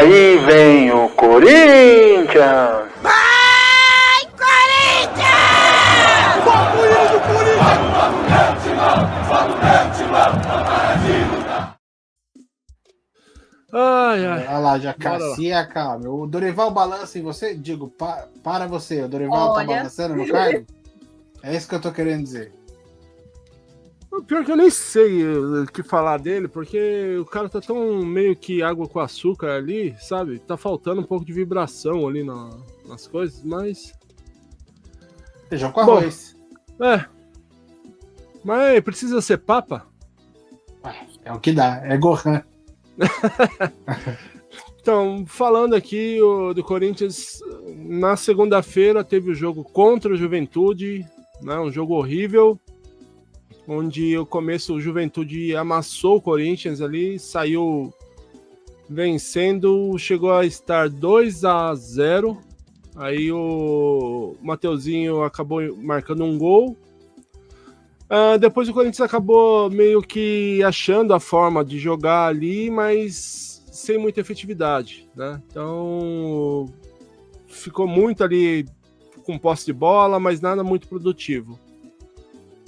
aí vem o Corinthians! Vai, Corinthians! Bagulho do Corinthians! Ai, ai. Olha lá, já Cassia, calma. O Dorival balança em você? Digo, para você. O Dorival tá balançando no cargo? É isso que eu tô querendo dizer. O pior que eu nem sei o que falar dele, porque o cara tá tão meio que água com açúcar ali, sabe? Tá faltando um pouco de vibração ali nas coisas, mas... Feijão com arroz. Mas precisa ser papa? É o que dá, é Gohan. Então, falando aqui do Corinthians, na segunda-feira teve o jogo contra o Juventude, né, um jogo horrível, onde o começo o Juventude amassou o Corinthians ali, saiu vencendo, chegou a estar 2-0, aí o Mateuzinho acabou marcando um gol. Depois o Corinthians acabou meio que achando a forma de jogar ali, mas sem muita efetividade, né? Então ficou muito ali com posse de bola, mas nada muito produtivo.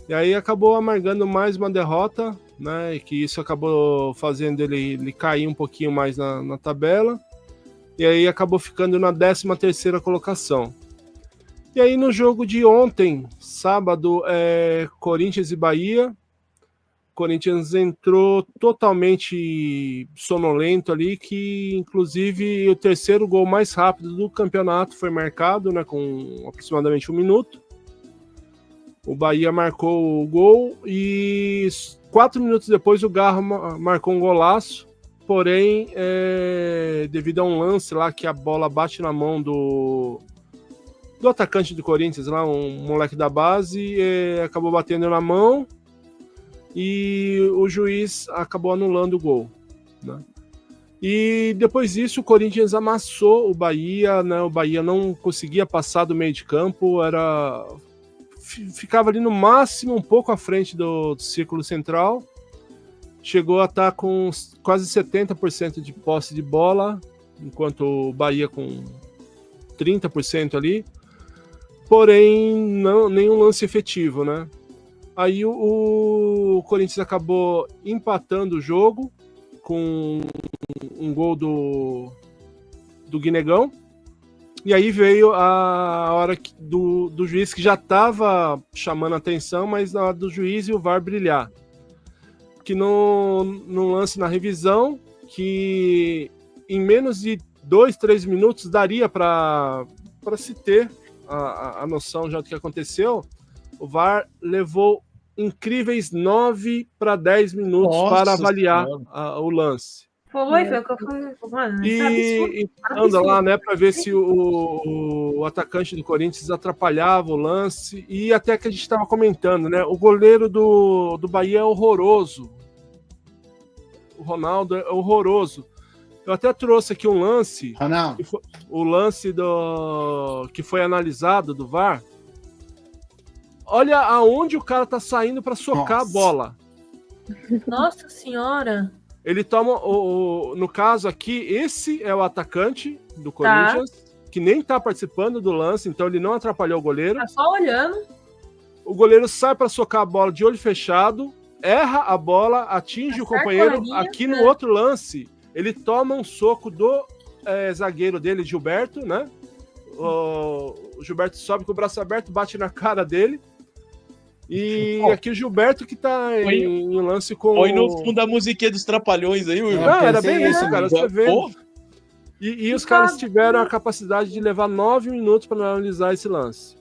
E aí acabou amargando mais uma derrota, né? E que isso acabou fazendo ele cair um pouquinho mais na tabela. E aí acabou ficando na 13ª colocação. E aí no jogo de ontem, sábado, Corinthians e Bahia, Corinthians entrou totalmente sonolento ali, que inclusive o terceiro gol mais rápido do campeonato foi marcado, né, com aproximadamente 1 minuto. O Bahia marcou o gol e 4 minutos depois o Garro marcou um golaço, porém, devido a um lance lá que a bola bate na mão do atacante do Corinthians, lá, um moleque da base, acabou batendo na mão e o juiz acabou anulando o gol, né? E depois disso o Corinthians amassou o Bahia, né? O Bahia não conseguia passar do meio de campo, ficava ali no máximo um pouco à frente do círculo central, chegou a estar com quase 70% de posse de bola, enquanto o Bahia com 30% ali, porém nenhum lance efetivo, né? Aí o Corinthians acabou empatando o jogo com um gol do Guinegão, e aí veio a hora do juiz, que já estava chamando a atenção, mas na hora do juiz e o VAR brilhar, que no lance na revisão, que em menos de 2-3 minutos daria para se ter a noção já do que aconteceu, o VAR levou incríveis 9 para 10 minutos para avaliar o lance. Foi o que eu falei. Mano, E anda lá, né, para ver se o atacante do Corinthians atrapalhava o lance, e até que a gente estava comentando, né, o goleiro do Bahia é horroroso. O Ronaldo é horroroso. Eu até trouxe aqui um lance, o lance que foi analisado do VAR. Olha aonde o cara tá saindo para socar a bola. Nossa senhora! Ele toma, no caso aqui, esse é o atacante do Corinthians, que nem tá participando do lance, então ele não atrapalhou o goleiro. Tá só olhando. O goleiro sai para socar a bola de olho fechado, erra a bola, atinge o companheiro. Aqui no outro lance, ele toma um soco do zagueiro dele, Gilberto, né? O Gilberto sobe com o braço aberto, bate na cara dele. E aqui o Gilberto que tá em lance com... Põe no fundo a musiquinha dos Trapalhões aí, Will. Era bem isso, cara, você vê. E os caras tiveram a capacidade de levar 9 minutos para analisar esse lance.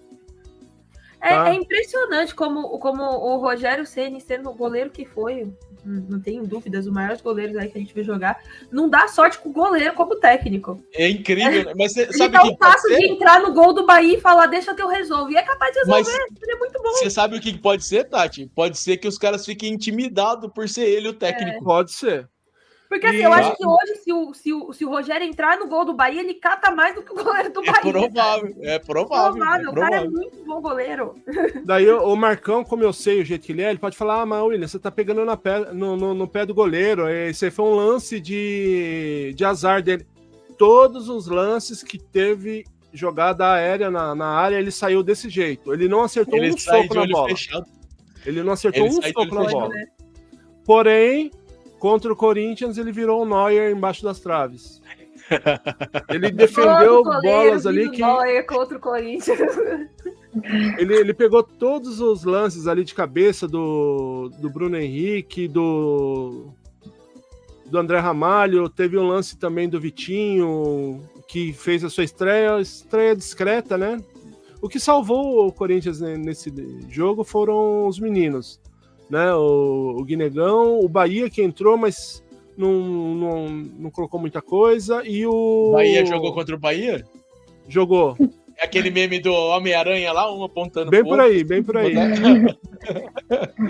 É impressionante como o Rogério Ceni, sendo o goleiro que foi, não tenho dúvidas, os maiores goleiros aí que a gente vê jogar, não dá sorte com o goleiro como técnico. É incrível, né? Mas você sabe o que pode ser? De entrar no gol do Bahia e falar, deixa que eu resolvo. E é capaz de resolver, ele é muito bom. Você sabe o que pode ser, Tati? Pode ser que os caras fiquem intimidados por ser ele o técnico. Pode ser. Porque assim, eu acho que hoje, se o Rogério entrar no gol do Bahia, ele cata mais do que o goleiro do Bahia. É provável. O cara é muito bom goleiro. Daí o Marcão, como eu sei o jeito que ele pode falar, mas William, você tá pegando no pé do goleiro, esse foi um lance de azar dele. todos os lances que teve jogada aérea na área, ele saiu desse jeito. Ele não acertou um soco na bola. Ele não acertou um soco na bola. Né? Porém, contra o Corinthians, ele virou um Neuer embaixo das traves. Ele defendeu bolas ali que... Neuer contra o Corinthians. Ele pegou todos os lances ali de cabeça do Bruno Henrique, do André Ramalho. Teve um lance também do Vitinho, que fez a sua estreia discreta, né? O que salvou o Corinthians nesse jogo foram os meninos, né? O Guinegão, o Bahia que entrou, mas não colocou muita coisa, e o... Bahia jogou contra o Bahia? Jogou. É aquele meme do Homem-Aranha lá, um apontando bem por aí, bem por aí.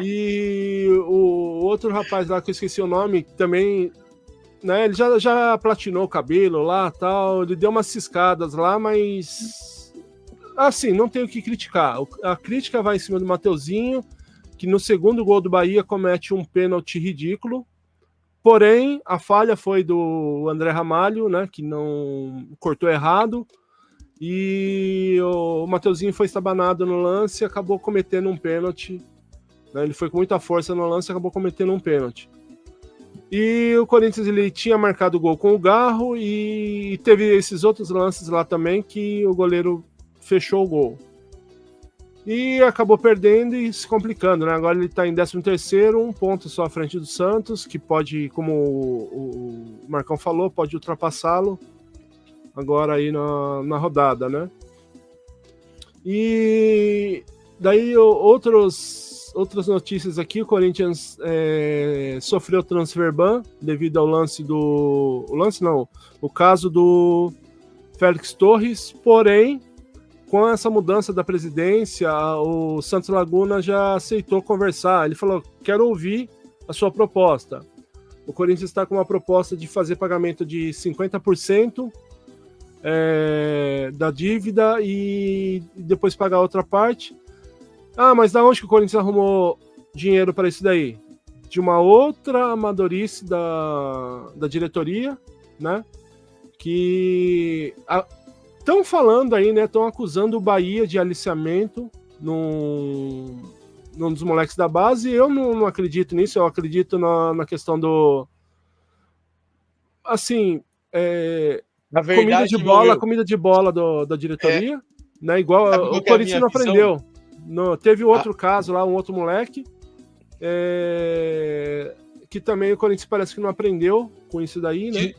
E o outro rapaz lá, que eu esqueci o nome, também, né, ele já platinou o cabelo lá, tal, ele deu umas ciscadas lá, mas assim, não tem o que criticar. A crítica vai em cima do Mateuzinho, que no segundo gol do Bahia comete um pênalti ridículo. Porém, a falha foi do André Ramalho, né, que não cortou errado, e o Mateuzinho foi estabanado no lance e acabou cometendo um pênalti. Né, ele foi com muita força no lance e acabou cometendo um pênalti. E o Corinthians ele tinha marcado o gol com o Garro e teve esses outros lances lá também que o goleiro fechou o gol. E acabou perdendo e se complicando, né? Agora ele está em 13º, um ponto só à frente do Santos, que pode, como o Marcão falou, pode ultrapassá-lo agora aí na rodada, né? E daí outras notícias aqui, o Corinthians sofreu transfer ban devido ao o caso do Félix Torres, porém, com essa mudança da presidência, o Santos Laguna já aceitou conversar. Ele falou, quero ouvir a sua proposta. O Corinthians está com uma proposta de fazer pagamento de 50% da dívida e depois pagar outra parte. Ah, mas da onde que o Corinthians arrumou dinheiro para isso daí? De uma outra amadorice da diretoria, né? Que... Estão falando aí, né? Estão acusando o Bahia de aliciamento num dos moleques da base. Eu não acredito nisso, eu acredito na questão do... Assim, na verdade, comida de bola da diretoria, né? Igual o Corinthians não aprendeu. Teve outro caso lá, um outro moleque, que também o Corinthians parece que não aprendeu com isso daí, né?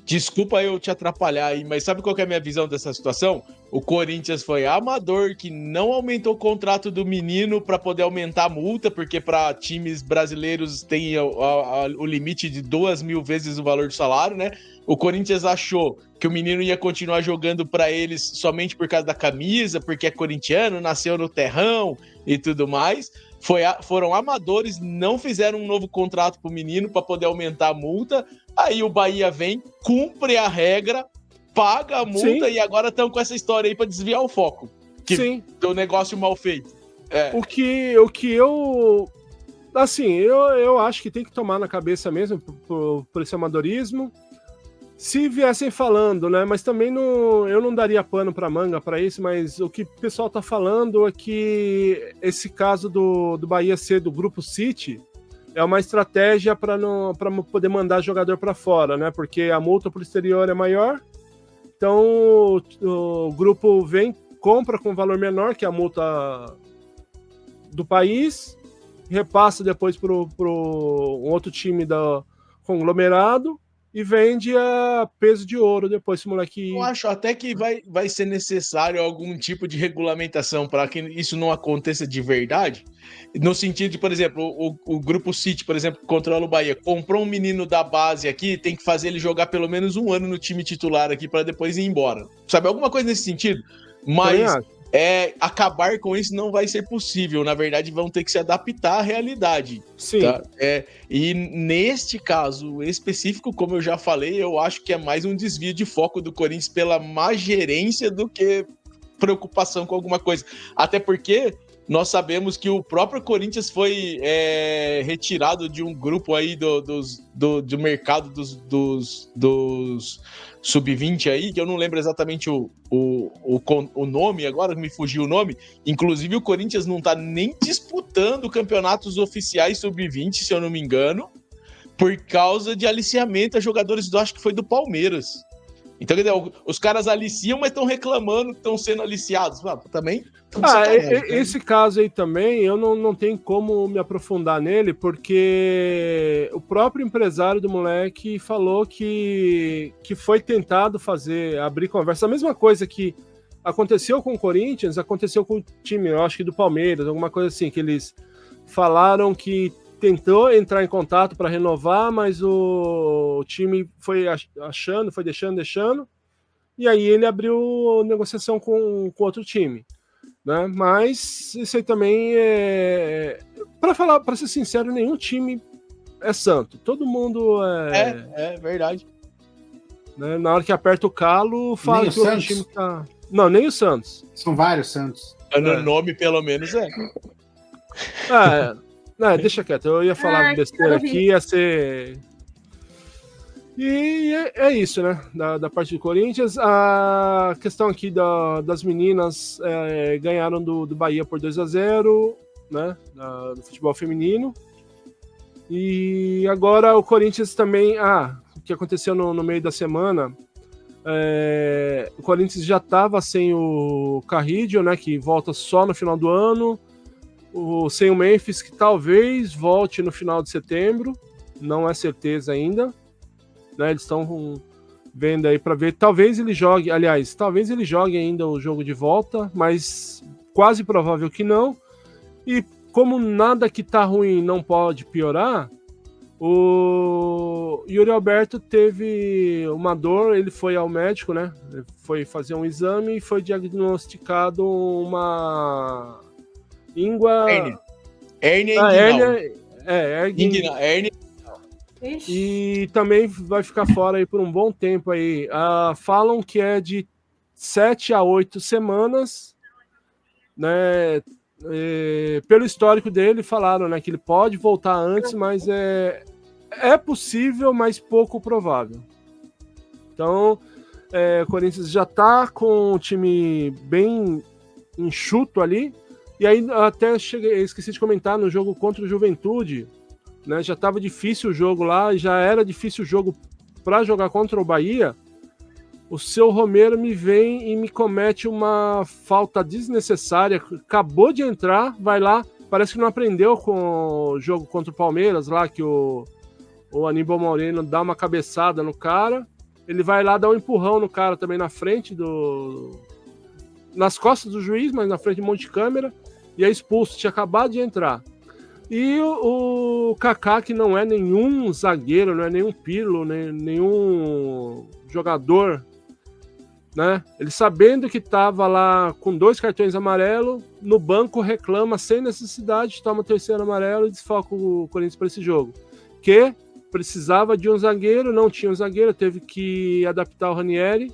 Desculpa eu te atrapalhar aí, mas sabe qual que é a minha visão dessa situação? O Corinthians foi amador, que não aumentou o contrato do menino para poder aumentar a multa, porque para times brasileiros tem o limite de 2.000 vezes o valor do salário, né? O Corinthians achou que o menino ia continuar jogando para eles somente por causa da camisa, porque é corintiano, nasceu no terrão e tudo mais. Foram amadores, não fizeram um novo contrato pro menino para poder aumentar a multa. Aí o Bahia vem, cumpre a regra, paga a multa. Sim. E agora estão com essa história aí para desviar o foco. Sim. Do negócio mal feito. O que eu... Assim, eu acho que tem que tomar na cabeça mesmo por esse amadorismo. Se viessem falando, né? Mas também eu não daria pano para manga para isso, mas o que o pessoal tá falando é que esse caso do Bahia ser do Grupo City é uma estratégia para poder mandar jogador para fora, né? Porque a multa pro exterior é maior, então o grupo compra com valor menor que a multa do país, repassa depois pro um outro time do conglomerado, e vende a peso de ouro depois, esse moleque... Eu acho até que vai ser necessário algum tipo de regulamentação para que isso não aconteça de verdade. No sentido de, por exemplo, o Grupo City, por exemplo, que controla o Bahia, comprou um menino da base aqui, tem que fazer ele jogar pelo menos um ano no time titular aqui para depois ir embora. Sabe, alguma coisa nesse sentido? Mas... acabar com isso não vai ser possível. Na verdade, vão ter que se adaptar à realidade. Sim. Tá? E neste caso específico, como eu já falei, eu acho que é mais um desvio de foco do Corinthians pela má gerência do que preocupação com alguma coisa. Até porque nós sabemos que o próprio Corinthians foi retirado de um grupo aí do mercado dos sub-20 aí, que eu não lembro exatamente o nome, agora me fugiu o nome. Inclusive o Corinthians não tá nem disputando campeonatos oficiais sub-20, se eu não me engano, por causa de aliciamento a jogadores acho que foi do Palmeiras. Então, quer dizer, os caras aliciam, mas estão reclamando que estão sendo aliciados. Também. Esse caso aí também, eu não tenho como me aprofundar nele, porque o próprio empresário do moleque falou que foi tentado abrir conversa. A mesma coisa que aconteceu com o Corinthians, aconteceu com o time, eu acho que do Palmeiras, alguma coisa assim, que eles falaram que tentou entrar em contato para renovar, mas o time foi achando, foi deixando, e aí ele abriu negociação com outro time, né? Mas isso aí também para ser sincero, nenhum time é santo. Todo mundo é verdade. Né? Na hora que aperta o calo, fala que o outro time tá. Não, nem o Santos. São vários Santos. No nome, pelo menos, deixa quieto, eu ia falar besteira aqui, ia ser. E é isso, né? Da parte do Corinthians. A questão aqui das meninas ganharam do Bahia por 2-0, né? Do futebol feminino. E agora o Corinthians também. O que aconteceu no meio da semana? O Corinthians já estava sem o Carrillo, né? Que volta só no final do ano. Sem o Memphis, que talvez volte no final de setembro, não é certeza ainda, né? Eles estão vendo aí para ver, talvez ele jogue ainda o jogo de volta, mas quase provável que não. E como nada que tá ruim não pode piorar, o Yuri Alberto teve uma dor, ele foi ao médico, né? Ele foi fazer um exame e foi diagnosticado uma hérnia e também vai ficar fora aí por um bom tempo aí. Falam que é de 7 a 8 semanas, né? Pelo histórico dele, falaram, né, que ele pode voltar antes, mas é possível, mas pouco provável. Então, o Corinthians já tá com um time bem enxuto ali. E aí até esqueci de comentar no jogo contra o Juventude, né? Já estava difícil o jogo lá, já era difícil o jogo para jogar contra o Bahia. O seu Romero me vem e me comete uma falta desnecessária. Acabou de entrar, vai lá, parece que não aprendeu com o jogo contra o Palmeiras lá, que o Aníbal Moreno dá uma cabeçada no cara. Ele vai lá dar um empurrão no cara também na frente nas costas do juiz, mas na frente de um monte de câmera, e é expulso, tinha acabado de entrar. E o Kaká, que não é nenhum zagueiro, não é nenhum Pirlo, nenhum jogador, né? Ele sabendo que estava lá com 2 cartões amarelos, no banco reclama sem necessidade, toma o 3º amarelo e desfoca o Corinthians para esse jogo. Que precisava de um zagueiro, não tinha um zagueiro, teve que adaptar o Ranieri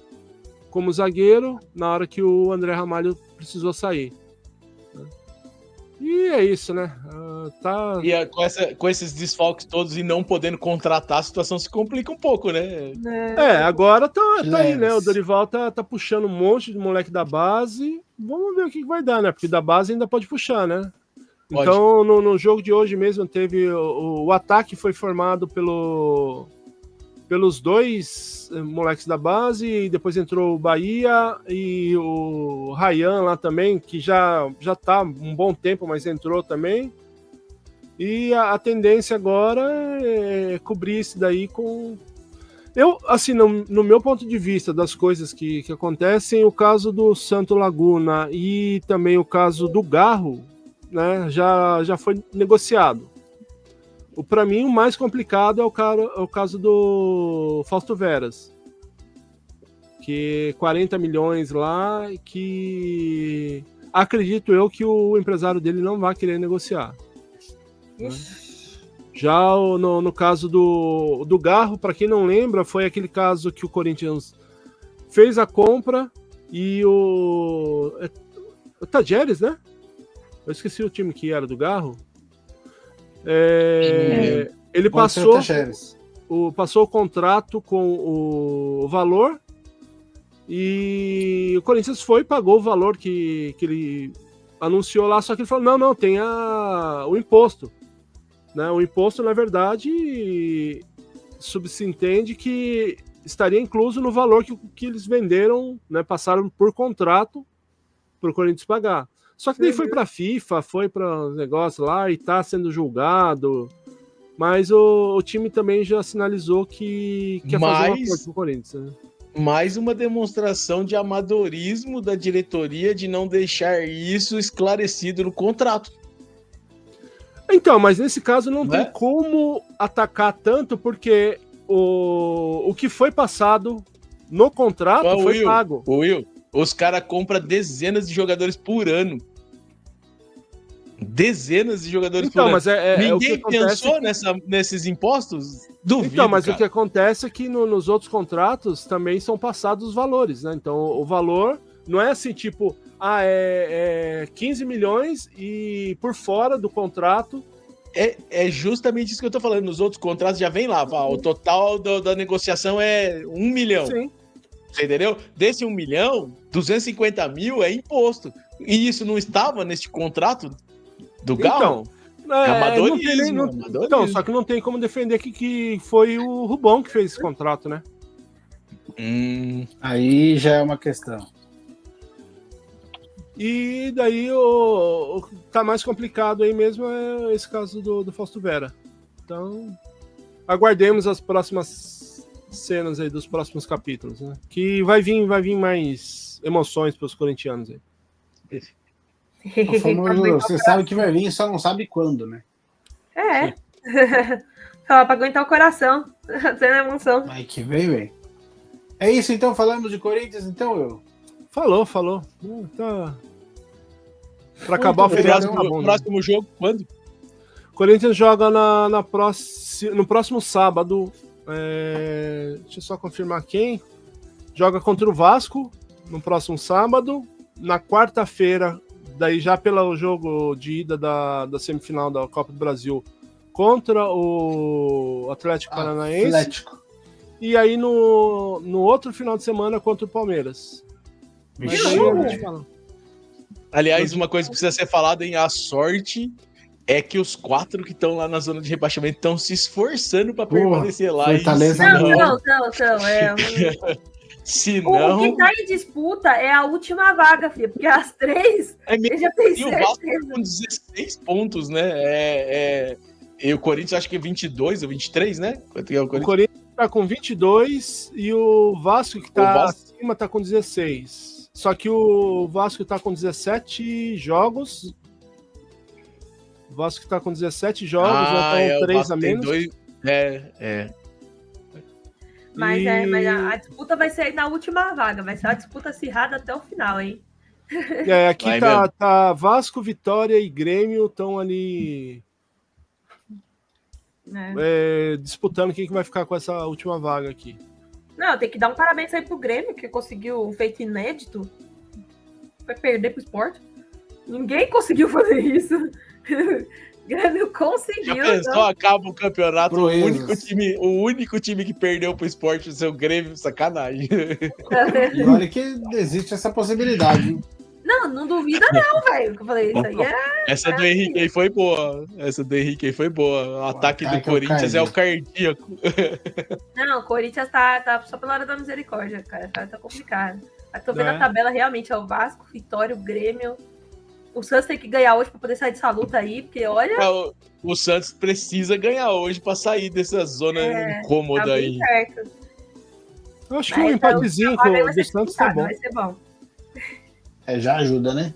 como zagueiro na hora que o André Ramalho precisou sair. E é isso, né? E com esses desfalques todos e não podendo contratar, a situação se complica um pouco, né? Agora tá aí, né? O Dorival tá puxando um monte de moleque da base. Vamos ver o que vai dar, né? Porque da base ainda pode puxar, né? Pode. Então, no jogo de hoje mesmo, teve o ataque foi formado pelos 2 moleques da base, e depois entrou o Bahia e o Ryan lá também, que já tá um bom tempo, mas entrou também. E a tendência agora é cobrir isso daí com... Eu, assim, no meu ponto de vista das coisas que acontecem, o caso do Santo Laguna e também o caso do Garro, né, já foi negociado. Para mim, o mais complicado é o caso do Fausto Veras, que 40 milhões lá, que acredito eu que o empresário dele não vai querer negociar. Né? Já no caso do Garro, para quem não lembra, foi aquele caso que o Corinthians fez a compra e o Tadjeres, né? Eu esqueci o time que era do Garro. Ele passou o contrato com o valor e o Corinthians foi e pagou o valor que ele anunciou lá, só que ele falou, não, tem o imposto. Né? O imposto, na verdade, subsentende que estaria incluso no valor que eles venderam, né? Passaram por contrato para o Corinthians pagar. Só que daí foi para a FIFA, foi para os negócios lá e está sendo julgado. Mas o time também já sinalizou que quer fazer um acordo com o Corinthians. Né? Mais uma demonstração de amadorismo da diretoria de não deixar isso esclarecido no contrato. Então, mas nesse caso não tem como atacar tanto, porque o que foi passado no contrato foi pago. Will, os caras compram dezenas de jogadores por ano. Dezenas de jogadores por ano. Mas ninguém o que pensou nesses impostos? Duvido, então, mas cara. o que acontece é que nos outros contratos também são passados os valores, né? Então, o valor não é assim, tipo, é 15 milhões e por fora do contrato... É justamente isso que eu tô falando. Nos outros contratos já vem lá, o total da negociação é 1 milhão. Sim. Você entendeu? Desse 1 milhão, 250 mil é imposto. E isso não estava nesse contrato do Galo? Então, amadorismo. Então, só que não tem como defender que foi o Rubão que fez esse contrato, né? Aí já é uma questão. E daí o tá mais complicado aí mesmo é esse caso do Fausto Vera. Então, aguardemos as próximas cenas aí dos próximos capítulos, né? Que vai vir mais emoções para os corintianos aí. Você sabe que vai vir, só não sabe quando, né? Só para aguentar o coração, tendo emoção. Vai que vem, velho. É isso, então, falamos de Corinthians, então, eu. Falou. Tá. Pra acabar o feriado, tá bom, próximo jogo, quando? Corinthians joga no próximo sábado. Deixa eu só confirmar quem. Joga contra o Vasco no próximo sábado. Na quarta-feira, daí já pelo jogo de ida da semifinal da Copa do Brasil, contra o Atlético Paranaense. E aí no outro final de semana contra o Palmeiras. Mas aí a gente fala. Aliás, uma coisa que precisa ser falada, hein? A sorte é que os 4 que estão lá na zona de rebaixamento estão se esforçando para permanecer lá. Fortaleza não. Se não... O que tá em disputa é a última vaga, filho, porque as 3 já tem e o Vasco com 16 pontos, né? E o Corinthians acho que é 22 ou 23, né? Quanto é o Corinthians tá com 22 e o Vasco que tá acima tá com 16. Só que o Vasco tá com 17 jogos. O Vasco tá com 17 jogos, já estão 3 a menos. Mas a disputa vai ser na última vaga, vai ser uma disputa acirrada até o final, hein? Aqui tá Vasco, Vitória e Grêmio estão ali disputando quem que vai ficar com essa última vaga aqui. Não, tem que dar um parabéns aí pro Grêmio, que conseguiu um feito inédito. Vai perder pro Sport. Ninguém conseguiu fazer isso. O Grêmio conseguiu. Já pensou, acaba o campeonato, o único time que perdeu pro Sport é o seu Grêmio, sacanagem. E olha que existe essa possibilidade, hein? Não duvida não, velho. Eu falei, isso aí Essa do Henrique aí foi boa. O ataque do Corinthians é o cardíaco. Não, o Corinthians tá só pela hora da misericórdia, cara. Tá complicado. Eu tô vendo a tabela realmente, é o Vasco, Vitória, o Grêmio. O Santos tem que ganhar hoje pra poder sair dessa luta aí, porque olha... O Santos precisa ganhar hoje pra sair dessa zona incômoda tá aí. Certo. Eu acho que um empatezinho do Santos tá bom. Vai ser bom. Já ajuda, né?